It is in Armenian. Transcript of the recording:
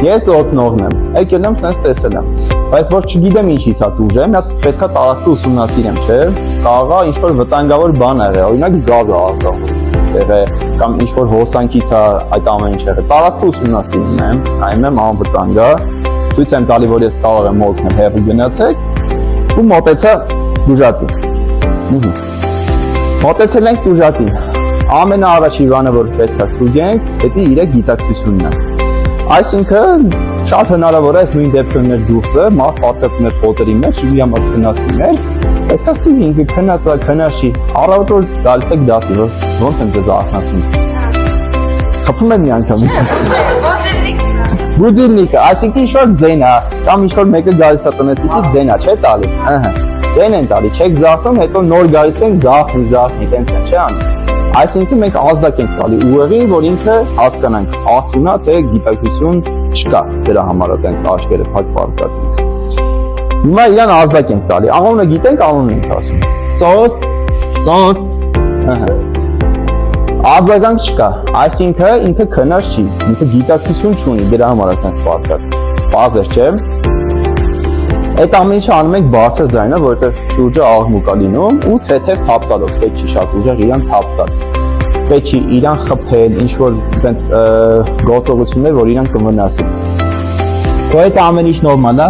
Ես օգնողն եմ, եկել եմ սենց տեսել եմ, բայց որ չգիտեմ ինչից է տուժը, մի հատ պետքա տարածքը ուսումնասիրեմ, չէ, կարող է ինչ-որ վտանգավոր բան եղել, օրինակ գազ է եղել, կամ ինչ-որ հոսանքից է այդ ամեն ինչ եղել, տարածքը ուսումնասիրում եմ, նայում եմ անվտանգ է, ցույց եմ տալի, որ ես կարող եմ օգնել, հեռու գնացեք ու մոտեցա տուժածին։ Մոտեցել ենք տուժածին, ամենաառաջի բանը, որ պետք է ստուգենք, դա իր գիտակցությունն է։ Այսինքն շատ հնարավոր է այս նույն դեպքում մեր դուրսը մարդ պատկասում էր փոթերի մեջ, իր համար քննածի մեջ, պետք է ստուգի ինքը քննածա, քննաշի, առավոտ որ գալիս եք դասի, որ ոնց եմ ձեզ արթնացնում։ Խփում են մի անգամից։ Բուդիլնիկը, այսինքն ինչ-որ ձեն է, կամ ինչ-որ մեկը գալիս է տնեցիկից ձեն է, չէ՞ տալի։ Ձեն են տալի, չեք զարթնում, հետո նոր գալիս են զարթնի, տենց են, չէ՞ անում։ Այսինքն մենք ազդակ ենք տալի ուղեղին, որ ինքը հասկանանք, արդյունա թե գիտակցություն չկա դրա համար այտենց աչքերը փակ պարկած։ Հիմա իրան ազդակ ենք տալի, անունը գիտենք, անունն ենք ասում։ Սոս, ազդականք չկա, այսինքն ինքը քնած չի, ինքը գիտակցություն չունի, դրա համար այտենց պարկած։ Բարձր չէ։ Այդ ամեն ինչը անում ենք բարձր ձայնով, որովհետև շուրջը աղմուկ է լինում ու թեթև թափ տալով, պետք չի շատ ուժեղ իրան թափ տալ։ Պետք չի իրան խփել, ինչ-որ այտենց գործողություններ, որ իրան կվնասի։ Ու այդ ամեն ինչ նորմալ է։